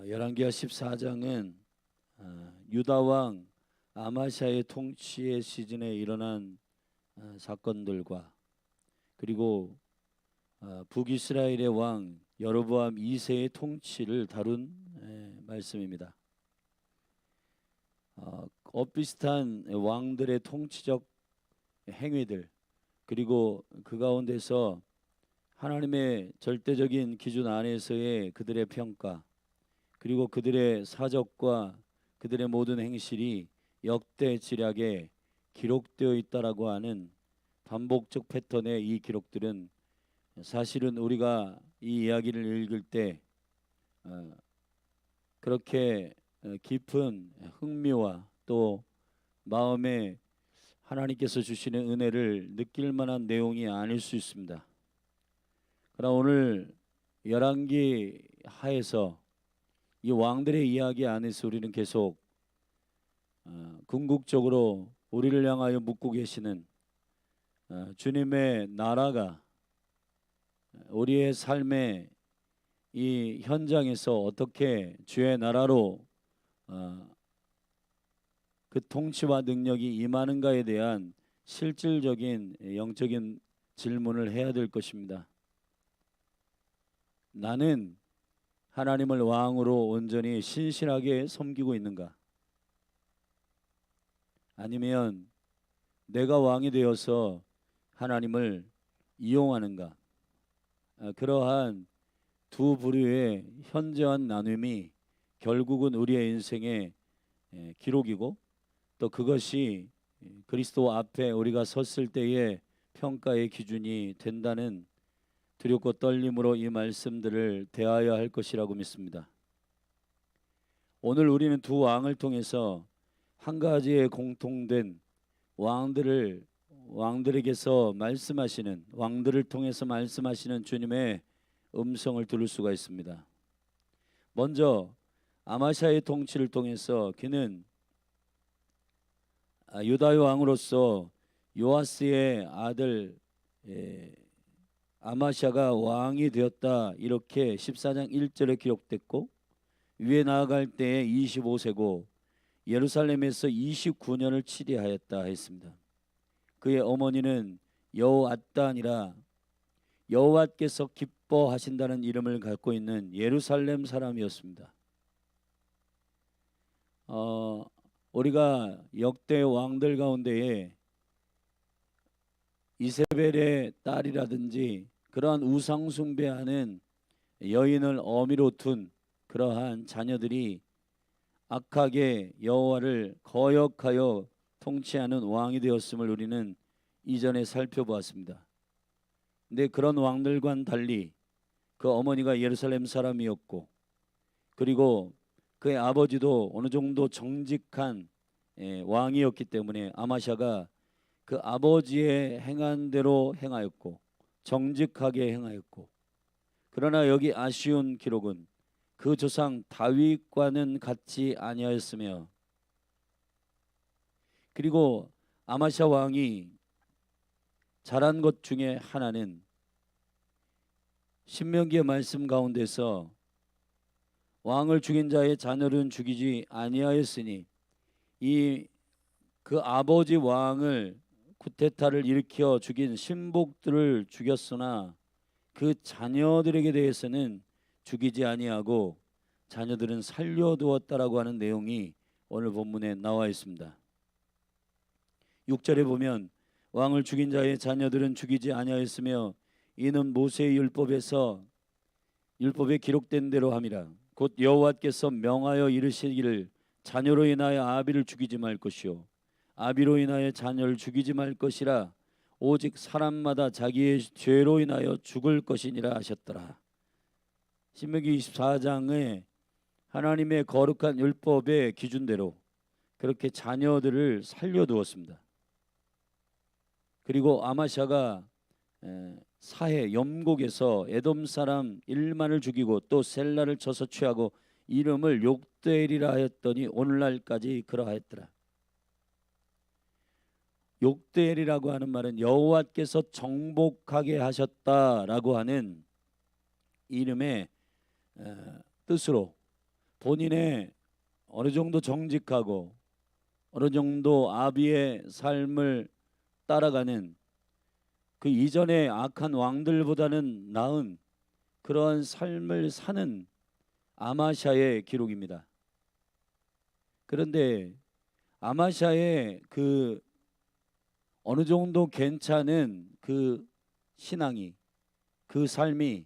열왕기하 14장은 유다 왕 아마샤의 통치의 시즌에 일어난 사건들과 그리고 북이스라엘의 왕 여로보암 2세의 통치를 다룬 말씀입니다. 엇비슷한 왕들의 통치적 행위들, 그리고 그 가운데서 하나님의 절대적인 기준 안에서의 그들의 평가, 그리고 그들의 사적과 그들의 모든 행실이 역대 지략에 기록되어 있다라고 하는 반복적 패턴의 이 기록들은 사실은 우리가 이 이야기를 읽을 때 그렇게 깊은 흥미와 또 마음에 하나님께서 주시는 은혜를 느낄 만한 내용이 아닐 수 있습니다. 그러나 오늘 열왕기 하에서 이 왕들의 이야기 안에서 우리는 계속 궁극적으로 우리를 향하여 묻고 계시는 주님의 나라가 우리의 삶의 이 현장에서 어떻게 주의 나라로 그 통치와 능력이 임하는가에 대한 실질적인 영적인 질문을 해야 될 것입니다. 나는 하나님을 왕으로 온전히 신실하게 섬기고 있는가? 아니면 내가 왕이 되어서 하나님을 이용하는가? 그러한 두 부류의 현저한 나눔이 결국은 우리의 인생의 기록이고, 또 그것이 그리스도 앞에 우리가 섰을 때의 평가의 기준이 된다는 두렵고 떨림으로 이 말씀들을 대하여 할 것이라고 믿습니다. 오늘 우리는 두 왕을 통해서 한 가지의 공통된 왕들에게서 말씀하시는, 왕들을 통해서 말씀하시는 주님의 음성을 들을 수가 있습니다. 먼저 아마샤의 통치를 통해서 그는 유다의 왕으로서 요아스의 아들 아마샤가 왕이 되었다, 이렇게 14장 1절에 기록됐고, 위에 나아갈 때에 25세고 예루살렘에서 29년을 치리하였다 했습니다. 그의 어머니는 여호앗단이라 여호와께서 기뻐하신다는 이름을 갖고 있는 예루살렘 사람이었습니다. 우리가 역대 왕들 가운데에 이세벨의 딸이라든지 그러한 우상 숭배하는 여인을 어미로 둔 그러한 자녀들이 악하게 여호와를 거역하여 통치하는 왕이 되었음을 우리는 이전에 살펴보았습니다. 근데 그런 왕들과는 달리 그 어머니가 예루살렘 사람이었고, 그리고 그의 아버지도 어느 정도 정직한 왕이었기 때문에 아마샤가 그 아버지의 행한 대로 행하였고 정직하게 행하였고, 그러나 여기 아쉬운 기록은 그 조상 다윗과는 같지 아니하였으며, 그리고 아마샤 왕이 잘한 것 중에 하나는 신명기의 말씀 가운데서 왕을 죽인 자의 자녀는 죽이지 아니하였으니, 이 그 아버지 왕을 쿠데타를 일으켜 죽인 신복들을 죽였으나 그 자녀들에게 대해서는 죽이지 아니하고 자녀들은 살려두었다라고 하는 내용이 오늘 본문에 나와 있습니다. 6절에 보면 왕을 죽인 자의 자녀들은 죽이지 아니하였으며 이는 모세의 율법에 기록된 대로 함이라. 곧 여호와께서 명하여 이르시기를 자녀로 인하여 아비를 죽이지 말 것이요 아비로 인하여 자녀를 죽이지 말 것이라. 오직 사람마다 자기의 죄로 인하여 죽을 것이니라 하셨더라. 신명기 24장에 하나님의 거룩한 율법의 기준대로 그렇게 자녀들을 살려두었습니다. 그리고 아마샤가 사해 염곡에서 에돔 사람 1만을 죽이고 또 셀라를 쳐서 취하고 이름을 욕대엘이라 하였더니 오늘날까지 그러하였더라. 욕대엘이라고 하는 말은 여호와께서 정복하게 하셨다라고 하는 이름의 뜻으로 본인의 어느 정도 정직하고 어느 정도 아비의 삶을 따라가는 그 이전의 악한 왕들보다는 나은 그러한 삶을 사는 아마샤의 기록입니다. 그런데 아마샤의 그 어느 정도 괜찮은 그 신앙이, 그 삶이,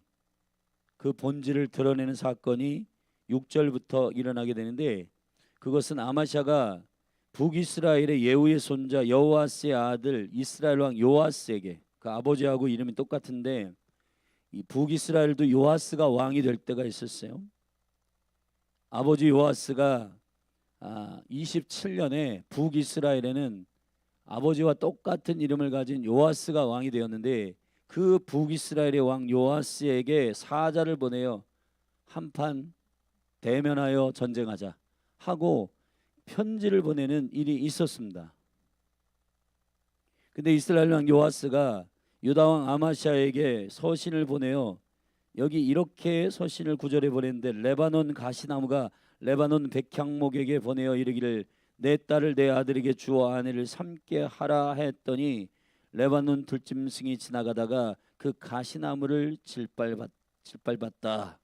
그 본질을 드러내는 사건이 6절부터 일어나게 되는데, 그것은 아마샤가 북이스라엘의 예후의 손자 여호아스의 아들 이스라엘 왕 요아스에게, 그 아버지하고 이름이 똑같은데 이 북이스라엘도 요아스가 왕이 될 때가 있었어요. 아버지 요아스가 27년에 북이스라엘에는 아버지와 똑같은 이름을 가진 요아스가 왕이 되었는데, 그 북이스라엘의 왕 요아스에게 사자를 보내어 한판 대면하여 전쟁하자 하고 편지를 보내는 일이 있었습니다. 근데 이스라엘 왕 요아스가 유다 왕 아마샤에게 서신을 보내어 여기 이렇게 서신을 구절에 보냈는데, 레바논 가시나무가 레바논 백향목에게 보내어 이르기를 내 딸을 내 아들에게 주어 아내를 삼게 하라 했더니 레바논 들짐승이 지나가다가 그 가시나무를 질밟았다.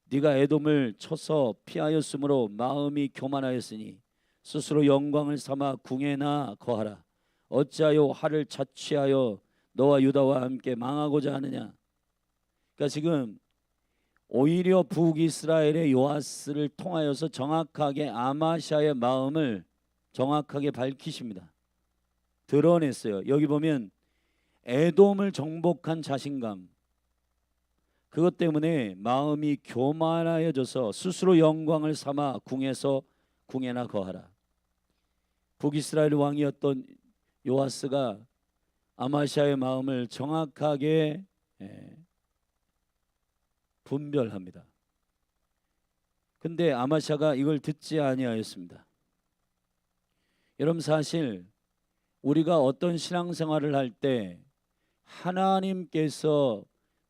네가 에돔을 쳐서 피하였으므로 마음이 교만하였으니 스스로 영광을 삼아 궁에나 거하라. 어찌하여 화를 자취하여 너와 유다와 함께 망하고자 하느냐. 그러니까 지금 오히려 북이스라엘의 요아스를 통하여서 정확하게 아마샤의 마음을 정확하게 밝히십니다. 드러냈어요. 여기 보면 에돔을 정복한 자신감, 그것 때문에 마음이 교만하여져서 스스로 영광을 삼아 궁에서 궁에나 거하라. 북이스라엘 왕이었던 요아스가 아마샤의 마음을 정확하게 분별합니다. 근데 아마샤가 이걸 듣지 아니하였습니다. 여러분, 사실 우리가 어떤 신앙생활을 할 때 하나님께서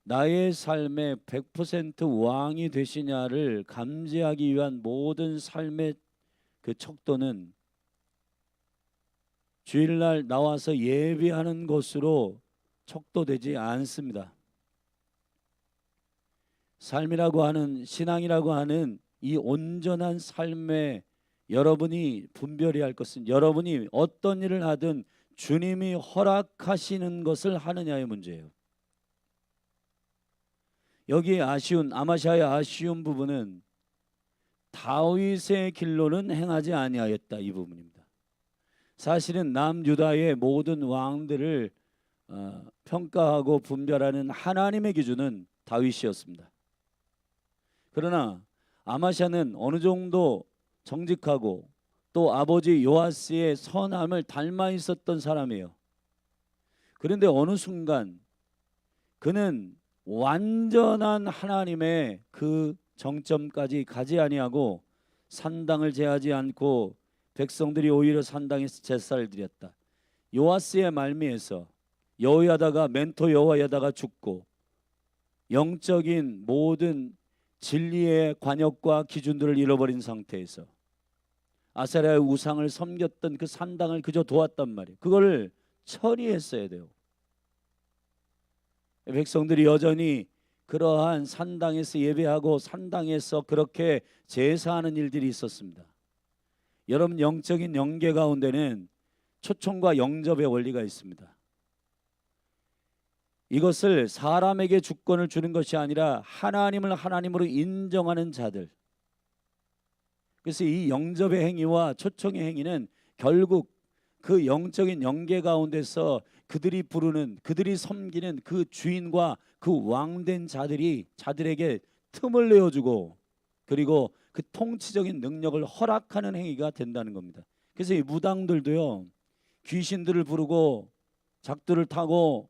나의 삶의 100% 왕이 되시냐를 감지하기 위한 모든 삶의 그 척도는 주일날 나와서 예배하는 것으로 척도되지 않습니다. 삶이라고 하는, 신앙이라고 하는 이 온전한 삶에 여러분이 분별해야 할 것은 여러분이 어떤 일을 하든 주님이 허락하시는 것을 하느냐의 문제예요. 여기 아마샤의 아쉬운 부분은 다윗의 길로는 행하지 아니하였다, 이 부분입니다. 사실은 남유다의 모든 왕들을 평가하고 분별하는 하나님의 기준은 다윗이었습니다. 그러나 아마샤는 어느 정도 정직하고 또 아버지 요아스의 선함을 닮아 있었던 사람이에요. 그런데 어느 순간 그는 완전한 하나님의 그 정점까지 가지 아니하고 산당을 제하지 않고 백성들이 오히려 산당에서 제사를 드렸다. 요아스의 말미에서 여호야다가 멘토 여호야다가 죽고 영적인 모든 진리의 관역과 기준들을 잃어버린 상태에서 아세라의 우상을 섬겼던 그 산당을 그저 도왔단 말이에요. 그걸 처리했어야 돼요. 백성들이 여전히 그러한 산당에서 예배하고 산당에서 그렇게 제사하는 일들이 있었습니다. 여러분, 영적인 영계 가운데는 초청과 영접의 원리가 있습니다. 이것을 사람에게 주권을 주는 것이 아니라 하나님을 하나님으로 인정하는 자들. 그래서 이 영접의 행위와 초청의 행위는 결국 그 영적인 영계 가운데서 그들이 부르는, 그들이 섬기는 그 주인과 그 왕된 자들에게 틈을 내어주고 그리고 그 통치적인 능력을 허락하는 행위가 된다는 겁니다. 그래서 이 무당들도요, 귀신들을 부르고 작두를 타고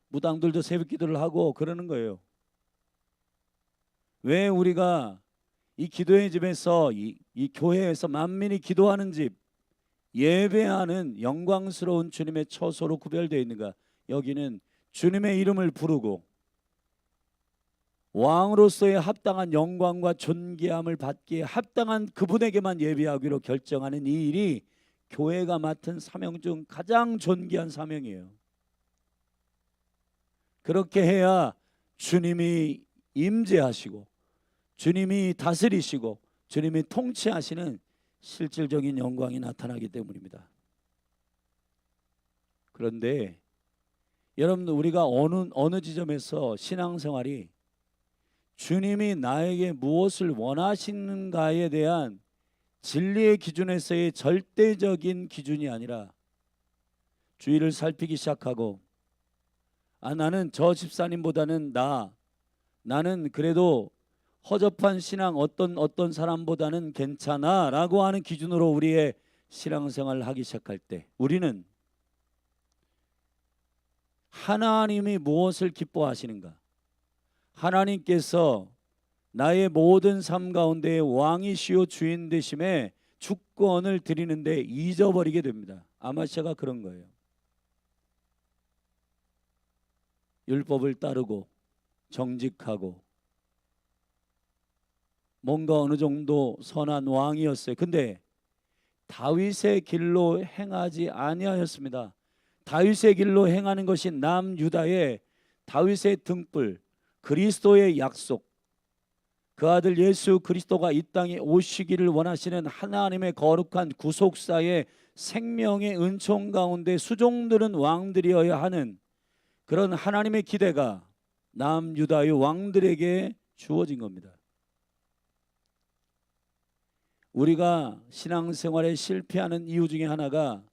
무당들도 새벽기도를 하고 그러는 거예요. 왜 우리가 이 기도의 집에서 이 교회에서 만민이 기도하는 집, 예배하는 영광스러운 주님의 처소로 구별되어 있는가? 여기는 주님의 이름을 부르고 왕으로서의 합당한 영광과 존귀함을 받기에 합당한 그분에게만 예배하기로 결정하는 이 일이 교회가 맡은 사명 중 가장 존귀한 사명이에요. 그렇게 해야 주님이 임재하시고 주님이 다스리시고 주님이 통치하시는 실질적인 영광이 나타나기 때문입니다. 그런데 여러분, 우리가 어느 지점에서 신앙생활이 주님이 나에게 무엇을 원하시는가에 대한 진리의 기준에서의 절대적인 기준이 아니라 주위를 살피기 시작하고, 나는 저 집사님보다는 나는 그래도 허접한 신앙 어떤 사람보다는 괜찮아 라고 하는 기준으로 우리의 신앙생활을 하기 시작할 때, 우리는 하나님이 무엇을 기뻐하시는가, 하나님께서 나의 모든 삶 가운데 왕이시오 주인 되심에 주권을 드리는데 잊어버리게 됩니다. 아마시아가 그런 거예요. 율법을 따르고 정직하고 뭔가 어느 정도 선한 왕이었어요. 근데 다윗의 길로 행하지 아니하였습니다. 다윗의 길로 행하는 것이 남유다의 다윗의 등불, 그리스도의 약속, 그 아들 예수 그리스도가 이 땅에 오시기를 원하시는 하나님의 거룩한 구속사의 생명의 은총 가운데 수종들은 왕들이어야 하는 그런 하나님의 기대가 남유다의 왕들에게 주어진 겁니다. 우리가 신앙생활에 실패하는 이유 중에 하나가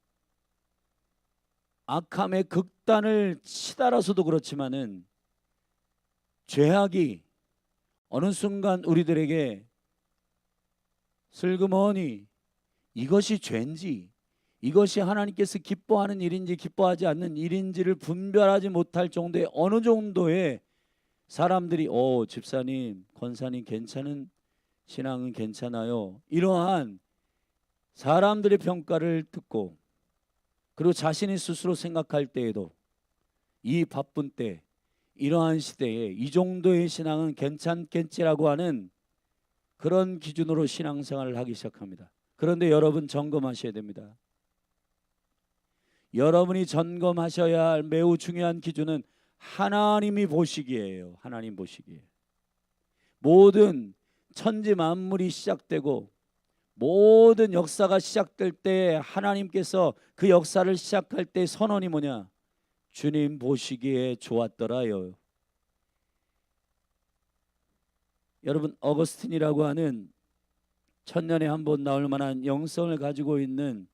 악함의 극단을 치달아서도 그렇지만은 죄악이 어느 순간 우리들에게 슬그머니 이것이 죄인지, 이것이 하나님께서 기뻐하는 일인지 기뻐하지 않는 일인지를 분별하지 못할 정도의 어느 정도의 사람들이 집사님, 권사님 괜찮은 신앙은 괜찮아요, 이러한 사람들의 평가를 듣고, 그리고 자신이 스스로 생각할 때에도 이 바쁜 때, 이러한 시대에 이 정도의 신앙은 괜찮겠지라고 하는 그런 기준으로 신앙생활을 하기 시작합니다. 그런데 여러분, 점검하셔야 됩니다. 여러분이 점검하셔야 할 매우 중요한 기준은 하나님이 보시기에요. 하나님 보시기에. 모든 천지 만물이 시작되고 모든 역사가 시작될 때 하나님께서 그 역사를 시작할 때 선언이 뭐냐? 주님 보시기에 좋았더라요. 여러분, 어거스틴이라고 하는 천년에 한 번 나올 만한 영성을 가지고 있는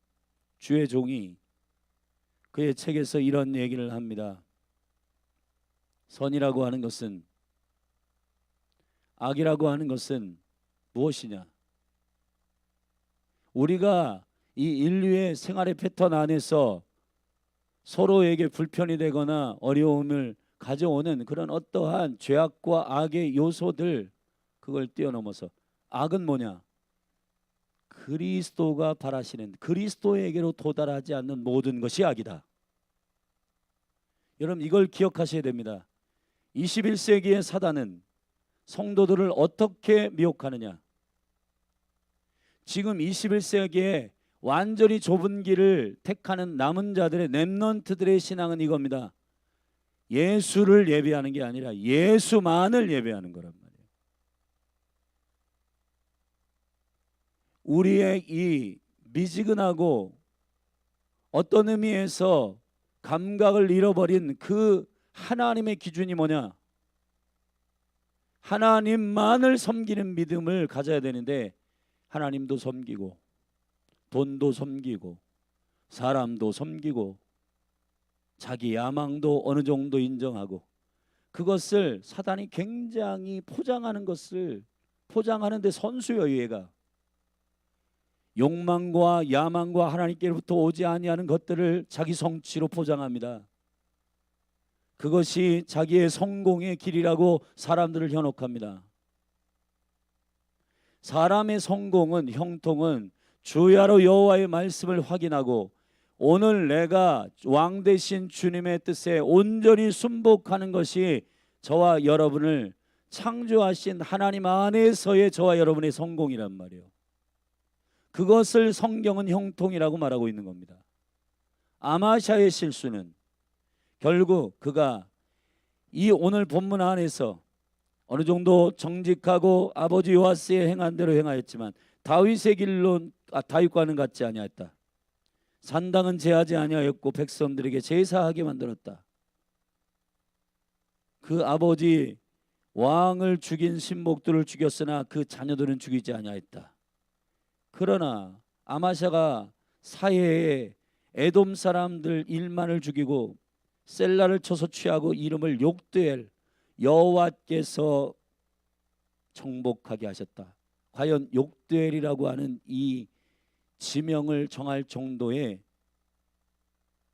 주의 종이 그의 책에서 이런 얘기를 합니다. 선이라고 하는 것은, 악이라고 하는 것은 무엇이냐? 우리가 이 인류의 생활의 패턴 안에서 서로에게 불편이 되거나 어려움을 가져오는 그런 어떠한 죄악과 악의 요소들, 그걸 뛰어넘어서 악은 뭐냐? 그리스도가 바라시는 그리스도에게로 도달하지 않는 모든 것이 악이다. 여러분, 이걸 기억하셔야 됩니다. 21세기의 사단은 성도들을 어떻게 미혹하느냐? 지금 21세기에 완전히 좁은 길을 택하는 남은 자들의 렘넌트들의 신앙은 이겁니다. 예수를 예배하는 게 아니라 예수만을 예배하는 거란 말이에요. 우리의 이 미지근하고 어떤 의미에서 감각을 잃어버린 그 하나님의 기준이 뭐냐? 하나님만을 섬기는 믿음을 가져야 되는데, 하나님도 섬기고 돈도 섬기고 사람도 섬기고 자기 야망도 어느 정도 인정하고, 그것을 사단이 굉장히 포장하는 것을 포장하는데 선수요. 얘가 욕망과 야망과 하나님께로부터 오지 아니하는 것들을 자기 성취로 포장합니다. 그것이 자기의 성공의 길이라고 사람들을 현혹합니다. 사람의 성공은, 형통은 주야로 여호와의 말씀을 확인하고 오늘 내가 왕 되신 주님의 뜻에 온전히 순복하는 것이 저와 여러분을 창조하신 하나님 안에서의 저와 여러분의 성공이란 말이에요. 그것을 성경은 형통이라고 말하고 있는 겁니다. 아마샤의 실수는 결국 그가 이 오늘 본문 안에서 어느 정도 정직하고 아버지 요아스의 행한 대로 행하였지만 다윗의 길로 다윗과는 같지 아니하였다. 산당은 제하지 아니하였고 백성들에게 제사하게 만들었다. 그 아버지 왕을 죽인 신복들을 죽였으나 그 자녀들은 죽이지 아니하였다. 그러나 아마샤가 사해에 에돔 사람들 1만을 죽이고 셀라를 쳐서 취하고 이름을 욕드엘, 여호와께서 정복하게 하셨다. 과연 욕드엘이라고 하는 이 지명을 정할 정도의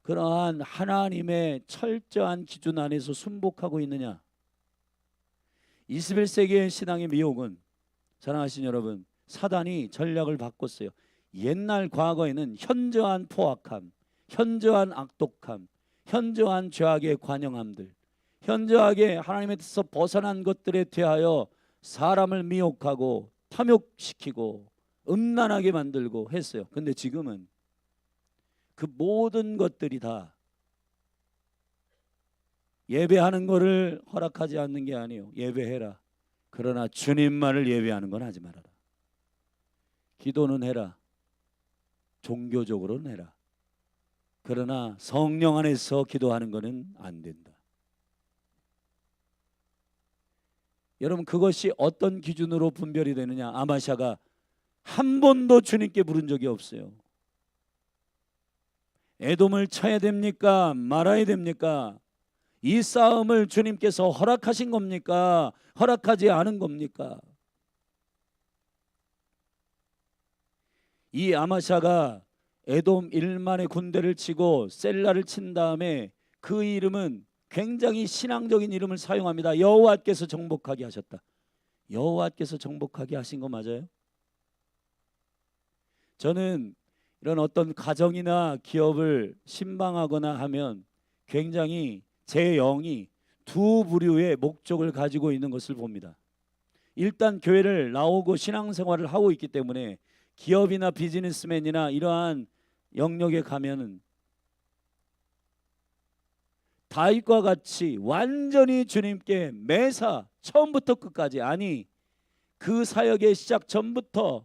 그러한 하나님의 철저한 기준 안에서 순복하고 있느냐? 21세기의 신앙의 미혹은, 사랑하신 여러분, 사단이 전략을 바꿨어요. 옛날 과거에는 현저한 포악함, 현저한 악독함, 현저한 죄악의 관영함들, 현저하게 하나님의 뜻에서 벗어난 것들에 대하여 사람을 미혹하고 탐욕시키고 음란하게 만들고 했어요. 근데 지금은 그 모든 것들이 다 예배하는 것을 허락하지 않는 게 아니에요. 예배해라. 그러나 주님만을 예배하는 건 하지 말아라. 기도는 해라. 종교적으로는 해라. 그러나 성령 안에서 기도하는 것은 안 된다. 여러분, 그것이 어떤 기준으로 분별이 되느냐? 아마샤가 한 번도 주님께 물은 적이 없어요. 에돔을 쳐야 됩니까? 말아야 됩니까? 이 싸움을 주님께서 허락하신 겁니까? 허락하지 않은 겁니까? 이 아마샤가 에돔 1만의 군대를 치고 셀라를 친 다음에 그 이름은 굉장히 신앙적인 이름을 사용합니다. 여호와께서 정복하게 하셨다. 여호와께서 정복하게 하신 거 맞아요? 저는 이런 어떤 가정이나 기업을 신방하거나 하면 굉장히 제 영이 두 부류의 목적을 가지고 있는 것을 봅니다. 일단 교회를 나오고 신앙생활을 하고 있기 때문에 기업이나 비즈니스맨이나 이러한 영역에 가면은 다윗과 같이 완전히 주님께 매사 처음부터 끝까지, 아니 그 사역의 시작 전부터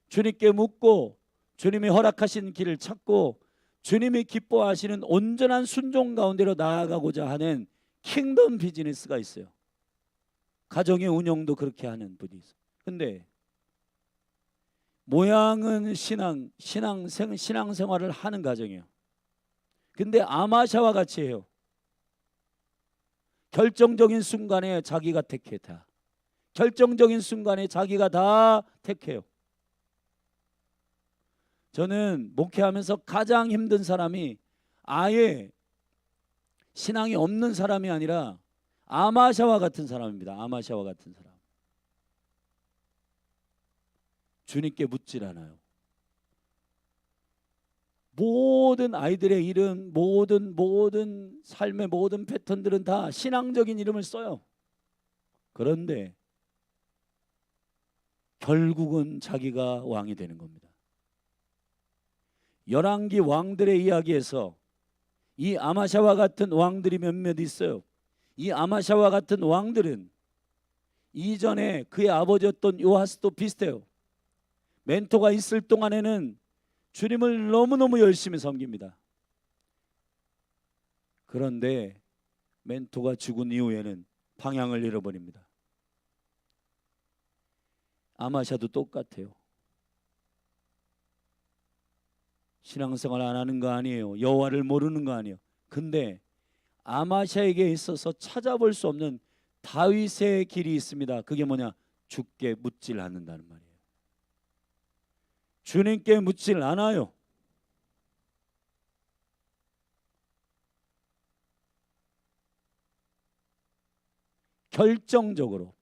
주님께 묻고 주님이 허락하신 길을 찾고 주님이 기뻐하시는 온전한 순종 가운데로 나아가고자 하는 킹덤 비즈니스가 있어요. 가정의 운영도 그렇게 하는 분이 있어요. 근데 모양은 신앙생활을 하는 가정이에요. 근데 아마샤와 같이 해요. 결정적인 순간에 자기가 택했다. 결정적인 순간에 자기가 다 택해요. 저는 목회하면서 가장 힘든 사람이 아예 신앙이 없는 사람이 아니라 아마샤와 같은 사람입니다. 아마샤와 같은 사람. 주님께 묻질 않아요. 모든 아이들의 이름, 모든 삶의 모든 패턴들은 다 신앙적인 이름을 써요. 그런데 결국은 자기가 왕이 되는 겁니다. 열왕기 왕들의 이야기에서 이 아마샤와 같은 왕들이 몇몇 있어요. 이 아마샤와 같은 왕들은 이전에 그의 아버지였던 요아스도 비슷해요. 멘토가 있을 동안에는 주님을 너무너무 열심히 섬깁니다. 그런데 멘토가 죽은 이후에는 방향을 잃어버립니다. 아마샤도 똑같아요. 신앙생활 안 하는 거 아니에요. 여호와를 모르는 거 아니에요. 근데 아마샤에게 있어서 찾아볼 수 없는 다윗의 길이 있습니다. 그게 뭐냐? 주께 묻질 않는다는 말이에요. 주님께 묻질 않아요. 결정적으로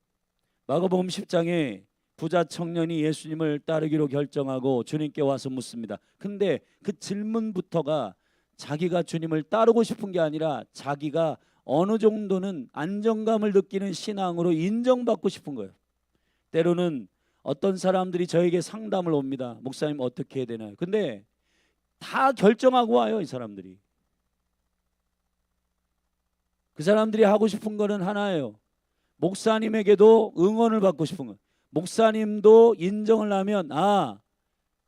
마가복음 10장에 부자 청년이 예수님을 따르기로 결정하고 주님께 와서 묻습니다. 근데 그 질문부터가 자기가 주님을 따르고 싶은 게 아니라 자기가 어느 정도는 안정감을 느끼는 신앙으로 인정받고 싶은 거예요. 때로는 어떤 사람들이 저에게 상담을 옵니다. 목사님 어떻게 해야 되나요? 근데 다 결정하고 와요. 이 사람들이. 그 사람들이 하고 싶은 거는 하나예요. 목사님에게도 응원을 받고 싶은 거예요. 목사님도 인정을 하면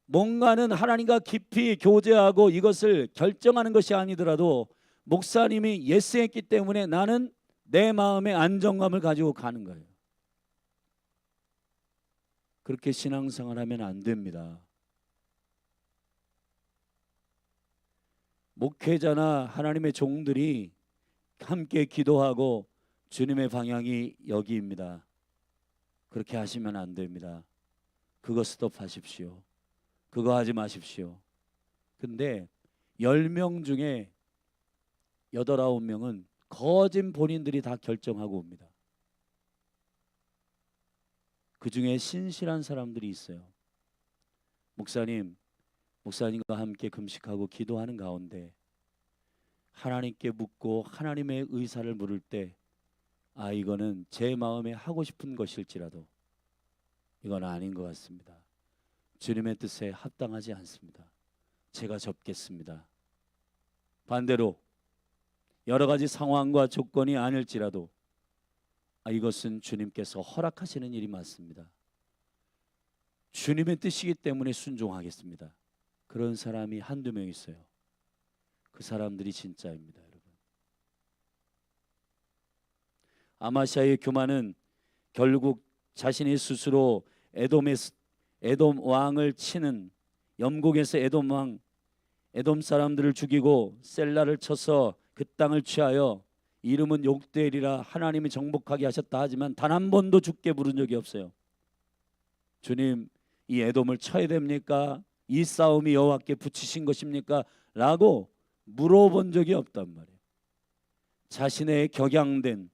뭔가는 하나님과 깊이 교제하고 이것을 결정하는 것이 아니더라도 목사님이 예스했기 때문에 나는 내 마음의 안정감을 가지고 가는 거예요. 그렇게 신앙생활 하면 안 됩니다. 목회자나 하나님의 종들이 함께 기도하고 주님의 방향이 여기입니다. 그렇게 하시면 안 됩니다. 그거 스톱하십시오. 그거 하지 마십시오. 근데 10명 중에 8, 9명은 거진 본인들이 다 결정하고 옵니다. 그 중에 신실한 사람들이 있어요. 목사님과 함께 금식하고 기도하는 가운데 하나님께 묻고 하나님의 의사를 물을 때 이거는 제 마음에 하고 싶은 것일지라도 이건 아닌 것 같습니다. 주님의 뜻에 합당하지 않습니다. 제가 접겠습니다. 반대로 여러 가지 상황과 조건이 아닐지라도 이것은 주님께서 허락하시는 일이 맞습니다. 주님의 뜻이기 때문에 순종하겠습니다. 그런 사람이 한두 명 있어요. 그 사람들이 진짜입니다, 여러분. 아마시아의 교만은 결국 자신이 스스로 에돔 왕을 치는 염곡에서 에돔 사람들을 죽이고 셀라를 쳐서 그 땅을 취하여 이름은 욕되리라 하나님이 정복하게 하셨다 하지만 단 한 번도 죽게 부른 적이 없어요. 주님, 이 에돔을 쳐야 됩니까? 이 싸움이 여호와께 붙이신 것입니까? 라고 물어본 적이 없단 말이에요. 자신의 격양된,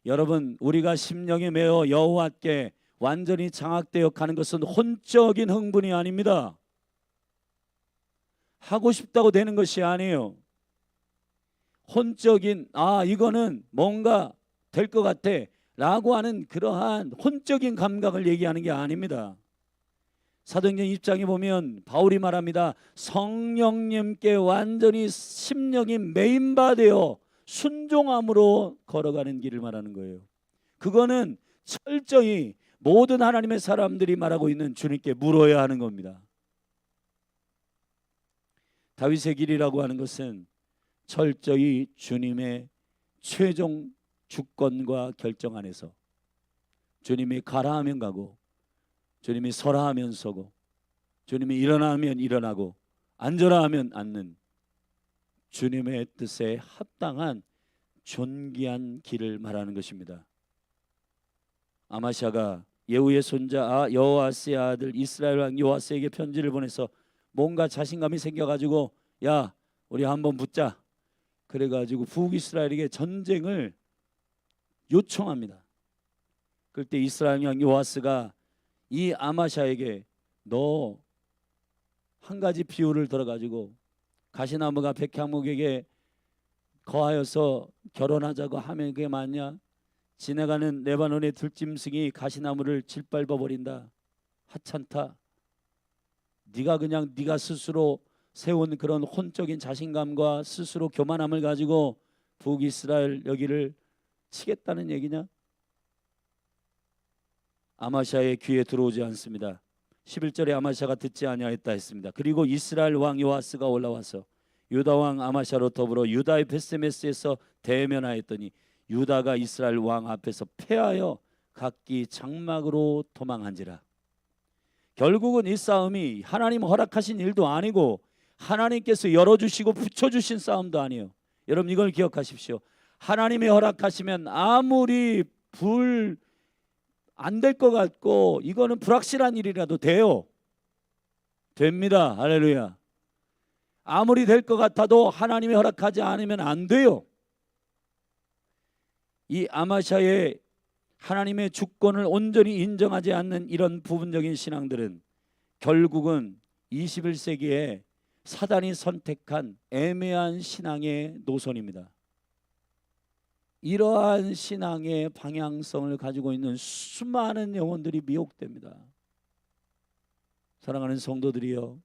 여러분, 우리가 심령이 매어 여호와께 완전히 장악되어 가는 것은 혼적인 흥분이 아닙니다. 하고 싶다고 되는 것이 아니에요. 혼적인 이거는 뭔가 될 것 같아 라고 하는 그러한 혼적인 감각을 얘기하는 게 아닙니다. 사도행전 1장에 보면 바울이 말합니다. 성령님께 완전히 심령이 메인바되어 순종함으로 걸어가는 길을 말하는 거예요. 그거는 철저히 모든 하나님의 사람들이 말하고 있는 주님께 물어야 하는 겁니다. 다윗의 길이라고 하는 것은 철저히 주님의 최종 주권과 결정 안에서 주님이 가라 하면 가고 주님이 서라 하면 서고 주님이 일어나 하면 일어나고 앉으라 하면 앉는 주님의 뜻에 합당한 존귀한 길을 말하는 것입니다. 아마시아가 예후의 손자 여호아스의 아들 이스라엘 왕 요아스에게 편지를 보내서 뭔가 자신감이 생겨가지고 야 우리 한번 붙자 그래가지고 북이스라엘에게 전쟁을 요청합니다. 그때 이스라엘 왕 요아스가 이 아마시아에게 너 한 가지 비유를 들어가지고 가시나무가 백향목에게 거하여서 결혼하자고 하면 그게 맞냐? 지나가는 레바논의 들짐승이 가시나무를 짓밟아 버린다. 하찮다. 네가 스스로 세운 그런 혼적인 자신감과 스스로 교만함을 가지고 북이스라엘 여기를 치겠다는 얘기냐? 아마시아의 귀에 들어오지 않습니다. 11절에 아마시아가 듣지 아니하였다 했습니다. 그리고 이스라엘 왕 요아스가 올라와서 유다 왕 아마시아로 더불어 유다의 베스메스에서 대면하였더니 유다가 이스라엘 왕 앞에서 패하여 각기 장막으로 도망한지라. 결국은 이 싸움이 하나님 허락하신 일도 아니고 하나님께서 열어주시고 붙여주신 싸움도 아니에요. 여러분 이걸 기억하십시오. 하나님이 허락하시면 아무리 안 될 것 같고 이거는 불확실한 일이라도 돼요. 됩니다. 할렐루야. 아무리 될 것 같아도 하나님이 허락하지 않으면 안 돼요. 이 아마시아의 하나님의 주권을 온전히 인정하지 않는 이런 부분적인 신앙들은 결국은 21세기에 사단이 선택한 애매한 신앙의 노선입니다. 이러한 신앙의 방향성을 가지고 있는 수많은 영혼들이 미혹됩니다. 사랑하는 성도들이여,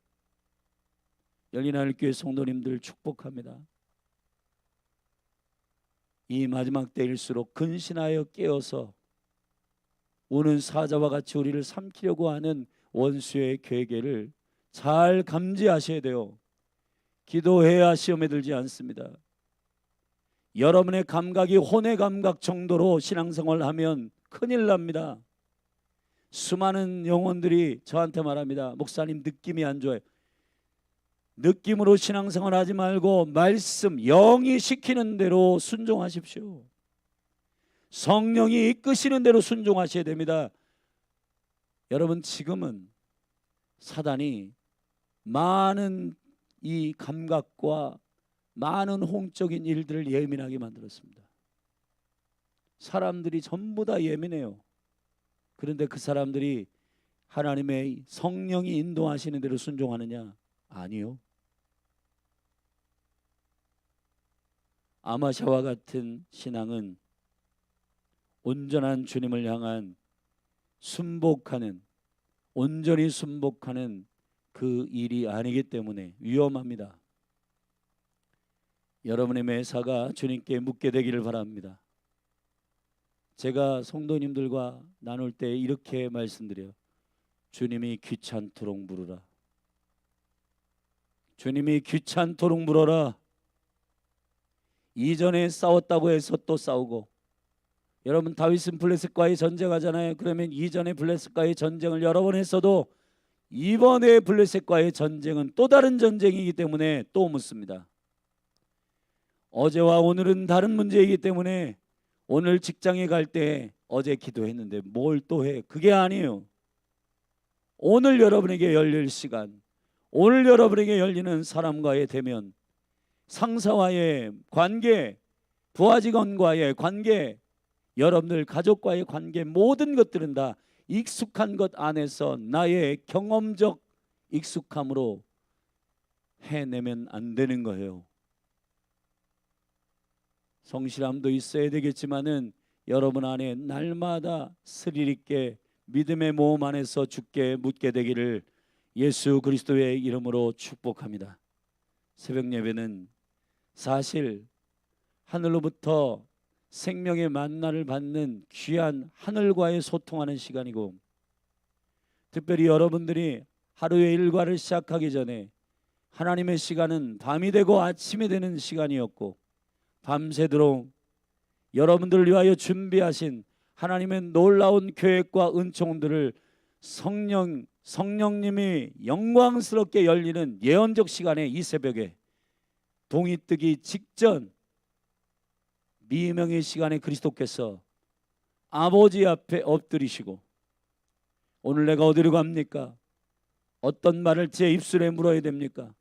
열린하늘교회 성도님들 축복합니다. 이 마지막 때일수록 근신하여 깨어서 오는 사자와 같이 우리를 삼키려고 하는 원수의 계계를 잘 감지하셔야 돼요. 기도해야 시험에 들지 않습니다. 여러분의 감각이 혼의 감각 정도로 신앙생활을 하면 큰일 납니다. 수많은 영혼들이 저한테 말합니다. 목사님, 느낌이 안 좋아요. 느낌으로 신앙생활 하지 말고 말씀, 영이 시키는 대로 순종하십시오. 성령이 이끄시는 대로 순종하셔야 됩니다. 여러분, 지금은 사단이 많은 이 감각과 많은 홍적인 일들을 예민하게 만들었습니다. 사람들이 전부 다 예민해요. 그런데 그 사람들이 하나님의 성령이 인도하시는 대로 순종하느냐? 아니요. 아마샤와 같은 신앙은 온전한 주님을 향한 순복하는, 온전히 순복하는 그 일이 아니기 때문에 위험합니다. 여러분의 매사가 주님께 묻게 되기를 바랍니다. 제가 성도님들과 나눌 때 이렇게 말씀드려요. 주님이 귀찮도록 물으라. 주님이 귀찮도록 물어라. 이전에 싸웠다고 해서 또 싸우고, 여러분 다윗은 블레셋과의 전쟁하잖아요. 그러면 이전에 블레셋과의 전쟁을 여러 번 했어도 이번에 블레셋과의 전쟁은 또 다른 전쟁이기 때문에 또 묻습니다. 어제와 오늘은 다른 문제이기 때문에 오늘 직장에 갈 때 어제 기도했는데 뭘 또 해? 그게 아니에요. 오늘 여러분에게 열릴 시간, 오늘 여러분에게 열리는 사람과의 대면, 상사와의 관계, 부하 직원과의 관계, 여러분들 가족과의 관계, 모든 것들은 다 익숙한 것 안에서 나의 경험적 익숙함으로 해내면 안 되는 거예요. 성실함도 있어야 되겠지만은 여러분 안에 날마다 스릴 있게 믿음의 모험 안에서 주께 묻게 되기를 예수 그리스도의 이름으로 축복합니다. 새벽 예배는 사실 하늘로부터 생명의 만나를 받는 귀한 하늘과의 소통하는 시간이고, 특별히 여러분들이 하루의 일과를 시작하기 전에 하나님의 시간은 밤이 되고 아침이 되는 시간이었고, 밤새도록 여러분들을 위하여 준비하신 하나님의 놀라운 계획과 은총들을 성령님이 영광스럽게 열리는 예언적 시간에 이 새벽에 동이 뜨기 직전 미명의 시간에 그리스도께서 아버지 앞에 엎드리시고, 오늘 내가 어디로 갑니까? 어떤 말을 제 입술에 물어야 됩니까?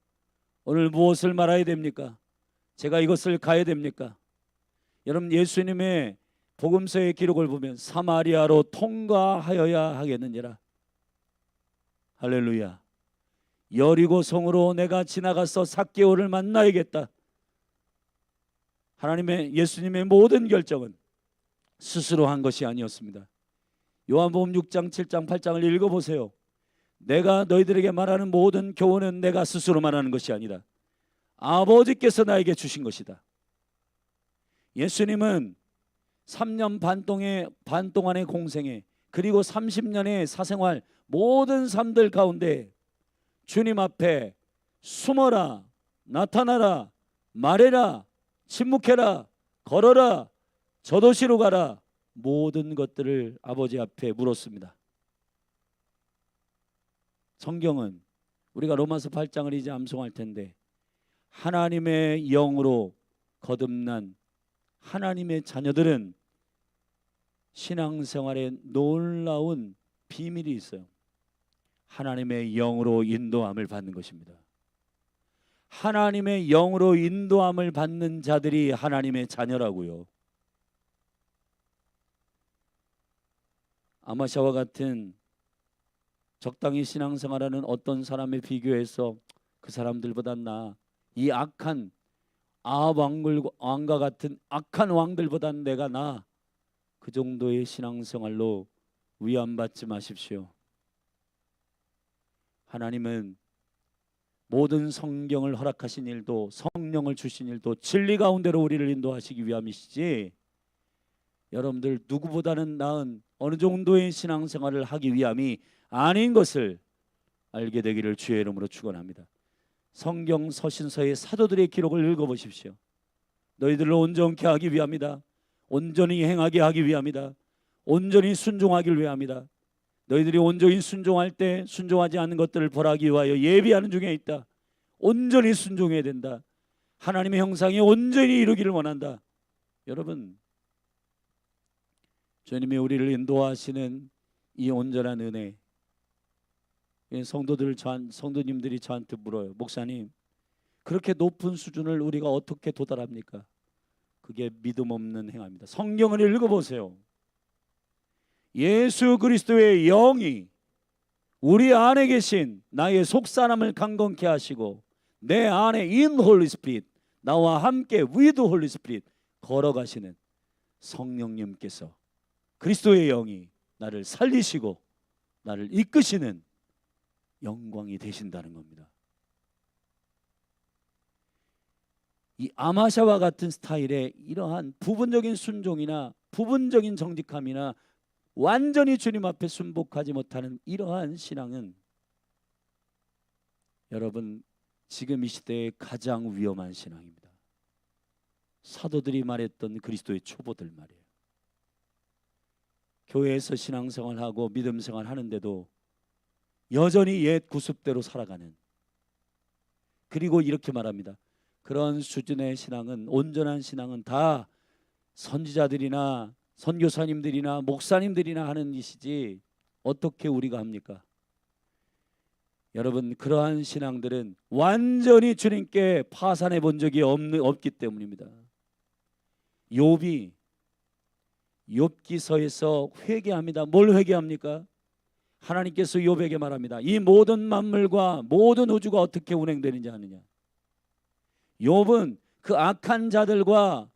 오늘 무엇을 말해야 됩니까? 제가 이것을 가야 됩니까? 여러분, 예수님의 복음서의 기록을 보면 사마리아로 통과하여야 하겠느니라. 할렐루야. 여리고성으로 내가 지나가서 삭개오를 만나야겠다. 하나님의, 예수님의 모든 결정은 스스로 한 것이 아니었습니다. 요한복음 6장 7장 8장을 읽어보세요. 내가 너희들에게 말하는 모든 교훈은 내가 스스로 말하는 것이 아니라 아버지께서 나에게 주신 것이다. 예수님은 3년 반 동안의 공생애, 그리고 30년의 사생활, 모든 삶들 가운데 주님 앞에 숨어라, 나타나라, 말해라, 침묵해라, 걸어라, 저 도시로 가라, 모든 것들을 아버지 앞에 물었습니다. 성경은 우리가 로마서 8장을 이제 암송할 텐데, 하나님의 영으로 거듭난 하나님의 자녀들은 신앙생활에 놀라운 비밀이 있어요. 하나님의 영으로 인도함을 받는 것입니다. 하나님의 영으로 인도함을 받는 자들이 하나님의 자녀라고요. 아마샤와 같은 적당히 신앙생활하는 어떤 사람에 비교해서 그 사람들보다 나, 이 악한 아합 왕과 같은 악한 왕들보단 내가 나아. 그 정도의 신앙생활로 위안받지 마십시오. 하나님은 모든 성경을 허락하신 일도, 성령을 주신 일도 진리 가운데로 우리를 인도하시기 위함이시지, 여러분들 누구보다는 나은 어느 정도의 신앙생활을 하기 위함이 아닌 것을 알게 되기를 주의 이름으로 축원합니다. 성경 서신서의 사도들의 기록을 읽어보십시오. 너희들을 온전케 하기 위함이다. 온전히 행하게 하기 위함이다. 온전히 순종하기를 위함이다. 너희들이 온전히 순종할 때 순종하지 않는 것들을 벌하기 위하여 예비하는 중에 있다. 온전히 순종해야 된다. 하나님의 형상에 온전히 이루기를 원한다. 여러분, 주님이 우리를 인도하시는 이 온전한 은혜, 성도님들이 저한테 물어요. 목사님, 그렇게 높은 수준을 우리가 어떻게 도달합니까? 그게 믿음 없는 행함입니다. 성경을 읽어보세요. 예수 그리스도의 영이 우리 안에 계신 나의 속사람을 강건케 하시고 내 안에 in Holy Spirit, 나와 함께 with Holy Spirit 걸어가시는 성령님께서, 그리스도의 영이 나를 살리시고 나를 이끄시는 영광이 되신다는 겁니다. 이 아마샤와 같은 스타일의 이러한 부분적인 순종이나 부분적인 정직함이나 완전히 주님 앞에 순복하지 못하는 이러한 신앙은 여러분, 지금 이 시대에 가장 위험한 신앙입니다. 사도들이 말했던 그리스도의 초보들 말이에요. 교회에서 신앙생활하고 믿음생활 하는데도 여전히 옛 구습대로 살아가는, 그리고 이렇게 말합니다. 그런 수준의 신앙은, 온전한 신앙은 다 선지자들이나 선교사님들이나 목사님들이나 하는 일이지 어떻게 우리가 합니까? 여러분, 그러한 신앙들은 완전히 주님께 파산해 본 적이 없기 때문입니다. 욥이 욥기서에서 회개합니다. 뭘 회개합니까? 하나님께서 욥에게 말합니다. 이 모든 만물과 모든 우주가 어떻게 운행되는지 아느냐. 욥은 그 악한 자들과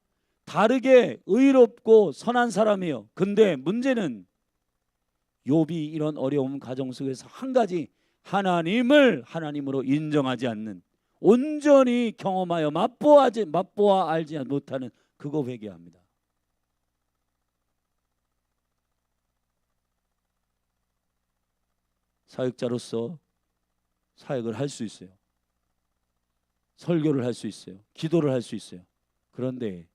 다르게 의롭고 선한 사람이에요. 근데 문제는 욥이 이런 어려운 가정 속에서 한 가지, 하나님을 하나님으로 인정하지 않는, 온전히 경험하여 맛보아 알지 못하는 그거 회개합니다. 사역자로서 사역을 할 수 있어요. 설교를 할 수 있어요. 기도를 할 수 있어요. 그런데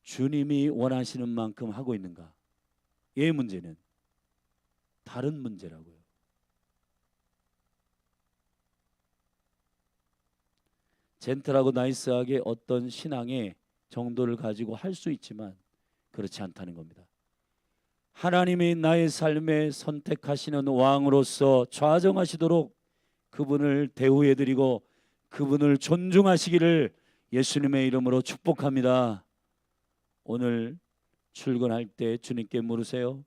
주님이 원하시는 만큼 하고 있는가? 이 문제는 다른 문제라고요. 젠틀하고 나이스하게 어떤 신앙의 정도를 가지고 할 수 있지만 그렇지 않다는 겁니다. 하나님이 나의 삶에 선택하시는 왕으로서 좌정하시도록 그분을 대우해드리고 그분을 존중하시기를 예수님의 이름으로 축복합니다. 오늘 출근할 때 주님께 물으세요.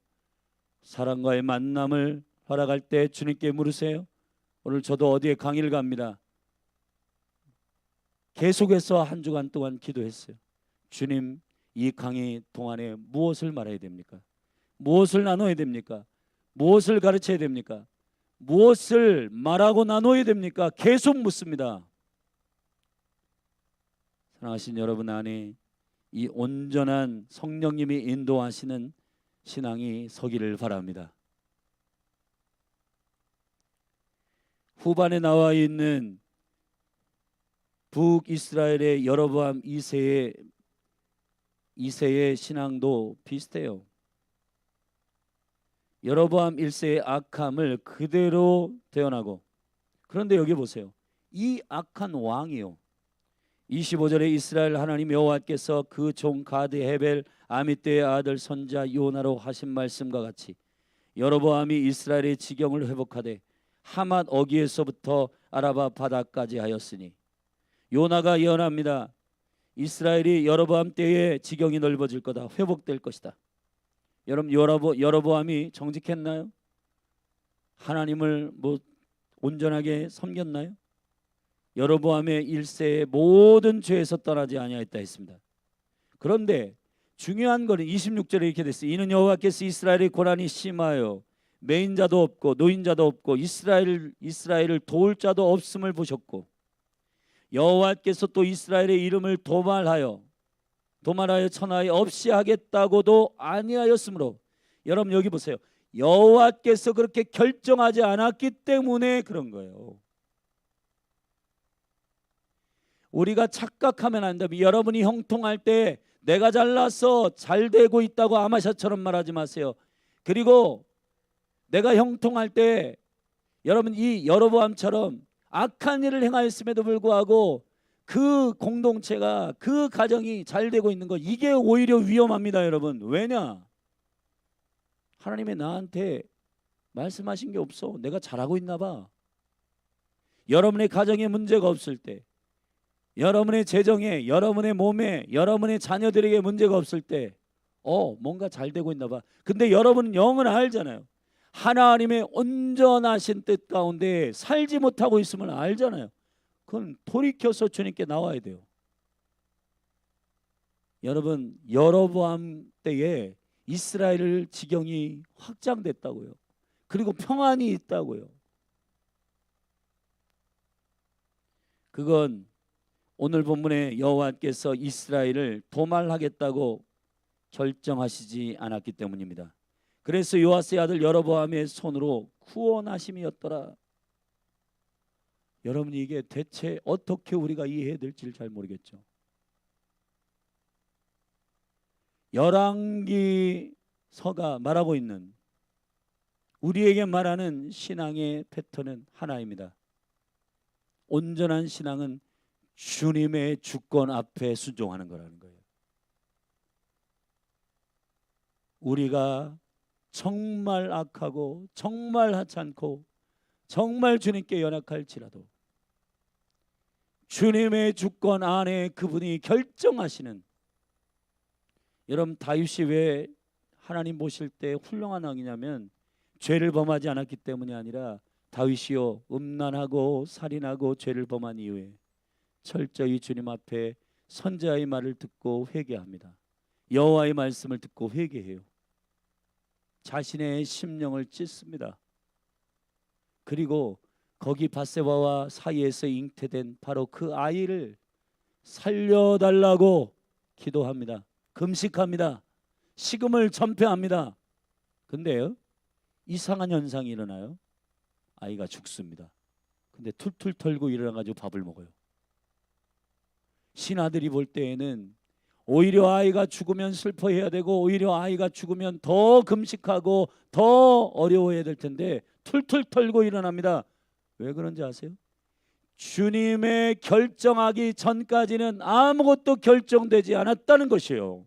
사람과의 만남을 허락할 때 주님께 물으세요. 오늘 저도 어디에 강의를 갑니다. 계속해서 한 주간 동안 기도했어요. 주님, 이 강의 동안에 무엇을 말해야 됩니까? 무엇을 나눠야 됩니까? 무엇을 가르쳐야 됩니까? 무엇을 말하고 나눠야 됩니까? 계속 묻습니다. 사랑하신 여러분 안에 이 온전한 성령님이 인도하시는 신앙이 서기를 바랍니다. 후반에 나와 있는 북이스라엘의 여로보암 2세의 신앙도 비슷해요. 여로보암 1세의 악함을 그대로 대언하고, 그런데 여기 보세요. 이 악한 왕이요, 25절에 이스라엘 하나님 여호와께서 그 종 가드 헤벨 아미떼의 아들 선자 요나로 하신 말씀과 같이 여로보암이 이스라엘의 지경을 회복하되 하맛 어귀에서부터 아라바 바다까지 하였으니, 요나가 예언합니다. 이스라엘이 여로보암 때에 지경이 넓어질 거다. 회복될 것이다. 여러분, 여로보암이 정직했나요? 하나님을 온전하게 섬겼나요? 여로보암의 일세의 모든 죄에서 떠나지 아니하였다 했습니다. 그런데 중요한 것은 26절에 이렇게 됐어요. 이는 여호와께서 이스라엘의 고난이 심하여 매인자도 없고 노인자도 없고 이스라엘을 도울 자도 없음을 보셨고, 여호와께서 또 이스라엘의 이름을 도말하여 천하에 없이 하겠다고도 아니하였으므로, 여러분 여기 보세요. 여호와께서 그렇게 결정하지 않았기 때문에 그런 거예요. 우리가 착각하면 안 됩니다. 여러분이 형통할 때 내가 잘나서 잘 되고 있다고 아마샤처럼 말하지 마세요. 그리고 내가 형통할 때 여러분 이 여로보암처럼 악한 일을 행하였음에도 불구하고 그 공동체가, 그 가정이 잘 되고 있는 것, 이게 오히려 위험합니다, 여러분. 왜냐? 하나님이 나한테 말씀하신 게 없어. 내가 잘하고 있나 봐. 여러분의 가정에 문제가 없을 때, 여러분의 재정에, 여러분의 몸에, 여러분의 자녀들에게 문제가 없을 때 뭔가 잘 되고 있나 봐. 근데 여러분은 영은 알잖아요. 하나님의 온전하신 뜻 가운데 살지 못하고 있음을 알잖아요. 그건 돌이켜서 주님께 나와야 돼요. 여러분, 여로보암 때에 이스라엘 지경이 확장됐다고요. 그리고 평안이 있다고요. 그건 오늘 본문에 여호와께서 이스라엘을 도말하겠다고 결정하시지 않았기 때문입니다. 그래서 요아스의 아들 여로보암의 손으로 구원하심이었더라. 여러분, 이게 대체 어떻게 우리가 이해해야 될지 잘 모르겠죠. 열왕기서가 말하고 있는, 우리에게 말하는 신앙의 패턴은 하나입니다. 온전한 신앙은 주님의 주권 앞에 순종하는 거라는 거예요. 우리가 정말 악하고 정말 하찮고 정말 주님께 연약할지라도 주님의 주권 안에 그분이 결정하시는, 여러분 다윗이 왜 하나님 보실 때 훌륭한 왕이냐면 죄를 범하지 않았기 때문이 아니라, 다윗이요 음란하고 살인하고 죄를 범한 이후에 철저히 주님 앞에 선지자의 말을 듣고 회개합니다. 여호와의 말씀을 듣고 회개해요. 자신의 심령을 찢습니다. 그리고 거기 밧세바와 사이에서 잉태된 바로 그 아이를 살려달라고 기도합니다. 금식합니다. 식음을 전폐합니다. 근데요, 이상한 현상이 일어나요. 아이가 죽습니다. 근데 툴툴 털고 일어나가지고 밥을 먹어요. 신하들이 볼 때에는 오히려 아이가 죽으면 슬퍼해야 되고, 오히려 아이가 죽으면 더 금식하고 더 어려워해야 될 텐데 툴툴 털고 일어납니다. 왜 그런지 아세요? 주님의 결정하기 전까지는 아무것도 결정되지 않았다는 것이에요.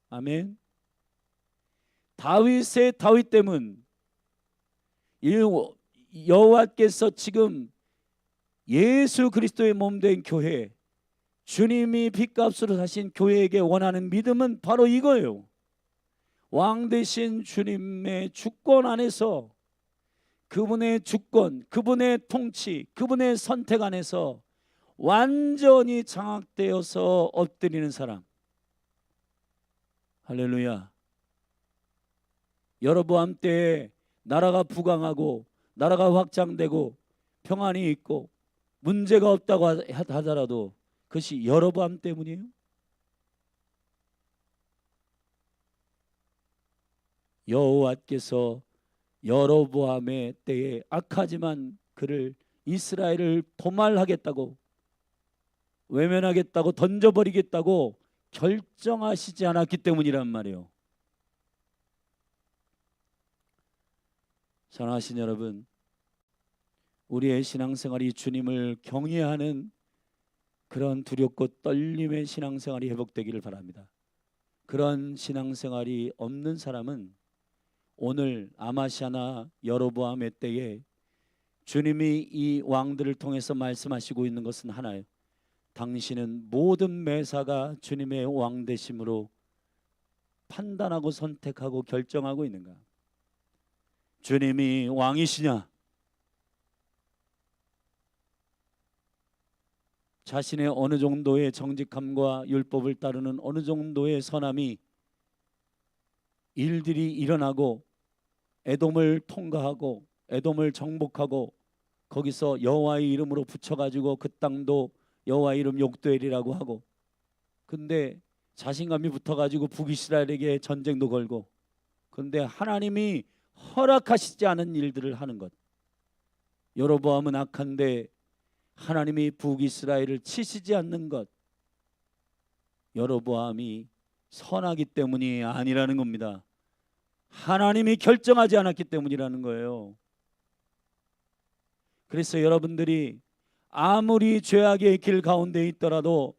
아멘. 다윗 때문, 여호와께서 지금 예수 그리스도의 몸된 교회, 주님이 핏값으로 사신 교회에게 원하는 믿음은 바로 이거예요. 왕 되신 주님의 주권 안에서, 그분의 주권, 그분의 통치, 그분의 선택 안에서 완전히 장악되어서 엎드리는 사람. 할렐루야. 여로보암 때에 나라가 부강하고 나라가 확장되고 평안이 있고 문제가 없다고 하더라도 그것이 여로보암 때문이에요. 여호와께서 여로보암의 때에 악하지만 그를, 이스라엘을 도말하겠다고, 외면하겠다고, 던져버리겠다고 결정하시지 않았기 때문이란 말이에요. 사랑하신 여러분, 우리의 신앙생활이 주님을 경외하는 그런 두렵고 떨림의 신앙생활이 회복되기를 바랍니다. 그런 신앙생활이 없는 사람은 오늘 아마샤나 여로보암의 때에 주님이 이 왕들을 통해서 말씀하시고 있는 것은 하나예요. 당신은 모든 매사가 주님의 왕 되심으로 판단하고 선택하고 결정하고 있는가? 주님이 왕이시냐? 자신의 어느 정도의 정직함과 율법을 따르는 어느 정도의 선함이 일들이 일어나고 에돔을 통과하고 에돔을 정복하고 거기서 여호와의 이름으로 붙여가지고 그 땅도 여호와의 이름 욕되리라고 하고, 근데 자신감이 붙어가지고 북이스라엘에게 전쟁도 걸고, 근데 하나님이 허락하시지 않은 일들을 하는 것. 여로보암은 악한데 하나님이 북이스라엘을 치시지 않는 것, 여로보암이 선하기 때문이 아니라는 겁니다. 하나님이 결정하지 않았기 때문이라는 거예요. 그래서 여러분들이 아무리 죄악의 길 가운데 있더라도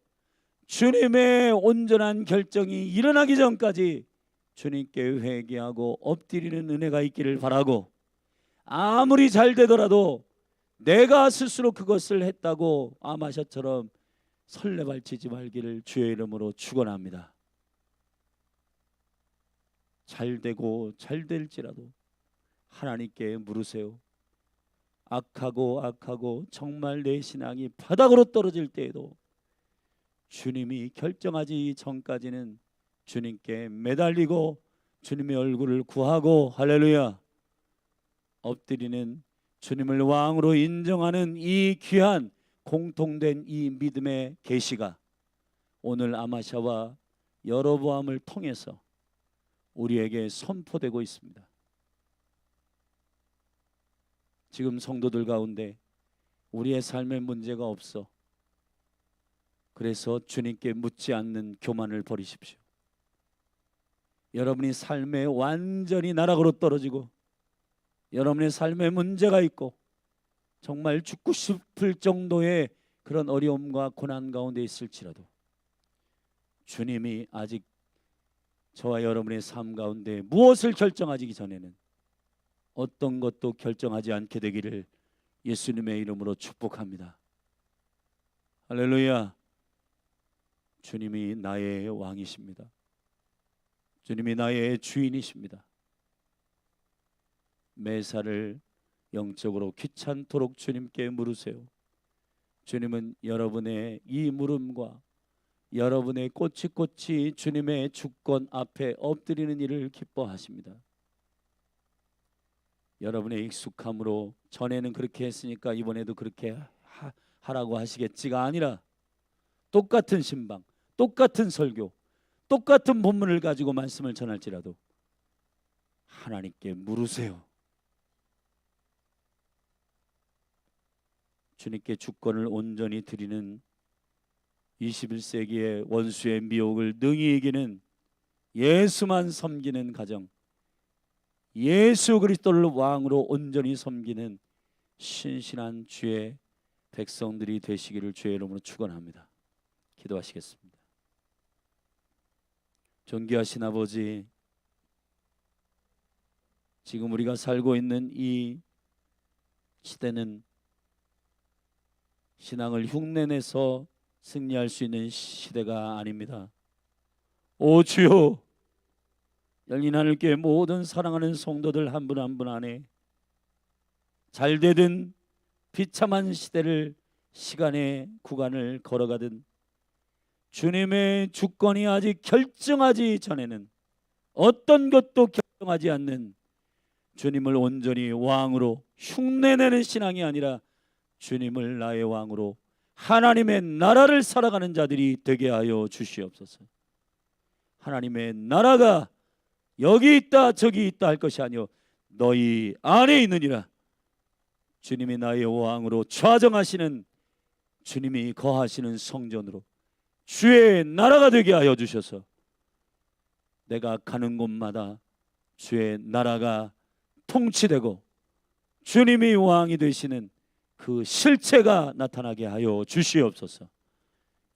주님의 온전한 결정이 일어나기 전까지 주님께 회개하고 엎드리는 은혜가 있기를 바라고, 아무리 잘 되더라도 내가 스스로 그것을 했다고 아마샤처럼 설레발치지 말기를 주의 이름으로 축원합니다. 잘 되고 잘 될지라도 하나님께 물으세요. 악하고 정말 내 신앙이 바닥으로 떨어질 때에도 주님이 결정하기 전까지는 주님께 매달리고 주님의 얼굴을 구하고, 할렐루야, 엎드리는 주님을 왕으로 인정하는 이 귀한 공통된 이 믿음의 계시가 오늘 아마샤와 여로보암을 통해서 우리에게 선포되고 있습니다. 지금 성도들 가운데 우리의 삶에 문제가 없어. 그래서 주님께 묻지 않는 교만을 버리십시오. 여러분이 삶에 완전히 나락으로 떨어지고 여러분의 삶에 문제가 있고 정말 죽고 싶을 정도의 그런 어려움과 고난 가운데 있을지라도 주님이 아직 저와 여러분의 삶 가운데 무엇을 결정하기 전에는 어떤 것도 결정하지 않게 되기를 예수님의 이름으로 축복합니다. 할렐루야. 주님이 나의 왕이십니다. 주님이 나의 주인이십니다. 매사를 영적으로 귀찮도록 주님께 물으세요. 주님은 여러분의 이 물음과 여러분의 꼬치꼬치 주님의 주권 앞에 엎드리는 일을 기뻐하십니다. 여러분의 익숙함으로 전에는 그렇게 했으니까 이번에도 그렇게 하라고 하시겠지가 아니라 똑같은 신방, 똑같은 설교, 똑같은 본문을 가지고 말씀을 전할지라도 하나님께 물으세요. 주님께 주권을 온전히 드리는 21세기의 원수의 미혹을 능히 이기는 예수만 섬기는 가정, 예수 그리스도를 왕으로 온전히 섬기는 신실한 주의 백성들이 되시기를 주의 이름으로 축원합니다. 기도하시겠습니다. 존귀하신 아버지, 지금 우리가 살고 있는 이 시대는 신앙을 흉내내서 승리할 수 있는 시대가 아닙니다. 오 주여, 열린 하늘교회 모든 사랑하는 성도들 한 분 한 분 안에 잘되든 비참한 시대를 시간의 구간을 걸어가든 주님의 주권이 아직 결정하지 전에는 어떤 것도 결정하지 않는 주님을 온전히 왕으로 흉내내는 신앙이 아니라 주님을 나의 왕으로 하나님의 나라를 살아가는 자들이 되게 하여 주시옵소서. 하나님의 나라가 여기 있다 저기 있다 할 것이 아니요 너희 안에 있느니라. 주님이 나의 왕으로 좌정하시는, 주님이 거하시는 성전으로 주의 나라가 되게 하여 주셔서 내가 가는 곳마다 주의 나라가 통치되고 주님이 왕이 되시는 그 실체가 나타나게 하여 주시옵소서.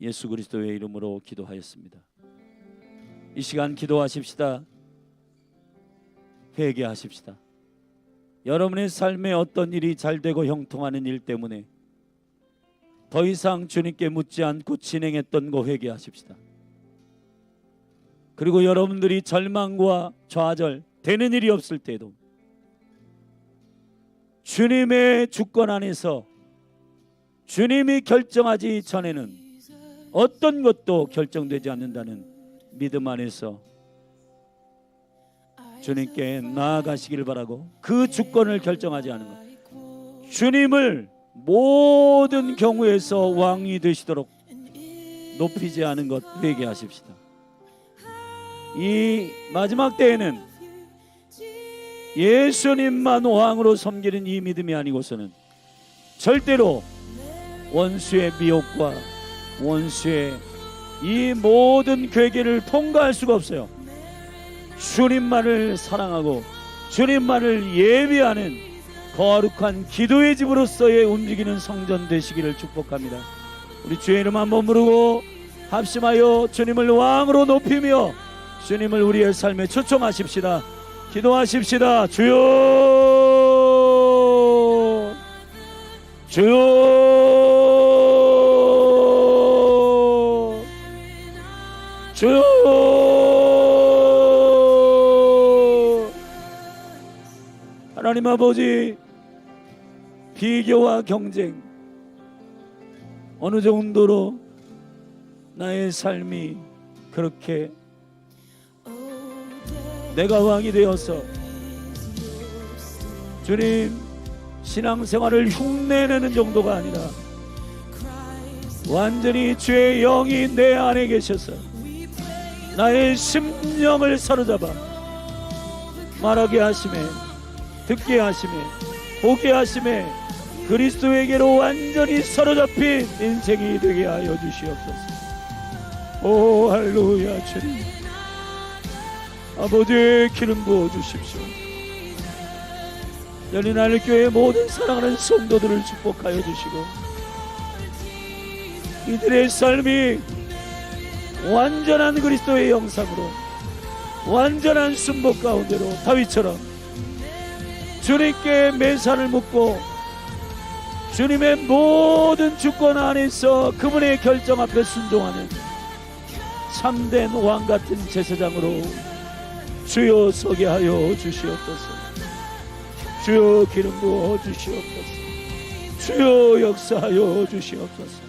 예수 그리스도의 이름으로 기도하였습니다. 이 시간 기도하십시다. 회개하십시다. 여러분의 삶에 어떤 일이 잘되고 형통하는 일 때문에 더 이상 주님께 묻지 않고 진행했던 거 회개하십시다. 그리고 여러분들이 절망과 좌절 되는 일이 없을 때도 주님의 주권 안에서 주님이 결정하기 전에는 어떤 것도 결정되지 않는다는 믿음 안에서 주님께 나아가시기를 바라고, 그 주권을 결정하지 않은 것, 주님을 모든 경우에서 왕이 되시도록 높이지 않은 것 회개하십시다. 이 마지막 때에는 예수님만 왕으로 섬기는 이 믿음이 아니고서는 절대로 원수의 미혹과 원수의 이 모든 괴계를 통과할 수가 없어요. 주님만을 사랑하고 주님만을 예배하는 거룩한 기도의 집으로서의 움직이는 성전 되시기를 축복합니다. 우리 주의 이름 한번 부르고 합심하여 주님을 왕으로 높이며 주님을 우리의 삶에 초청하십시다. 기도하십시다. 주여, 주여, 주여. 하나님 아버지, 비교와 경쟁, 어느 정도로 나의 삶이 그렇게 내가 왕이 되어서 주님 신앙생활을 흉내내는 정도가 아니라 완전히 주의 영이 내 안에 계셔서 나의 심령을 사로잡아 말하게 하시매, 듣게 하시매, 보게 하시매, 그리스도에게로 완전히 사로잡힌 인생이 되게 하여 주시옵소서. 오 할렐루야. 주님 아버지의 기름 부어 주십시오. 열린 하늘교회 모든 사랑하는 성도들을 축복하여 주시고, 이들의 삶이 완전한 그리스도의 형상으로 완전한 순복 가운데로 다윗처럼 주님께 매산을 묻고 주님의 모든 주권 안에서 그분의 결정 앞에 순종하는 참된 왕같은 제사장으로 주여 서게 하여 주시옵소서. 주여 기름 부어 주시옵소서. 주여 역사하여 주시옵소서.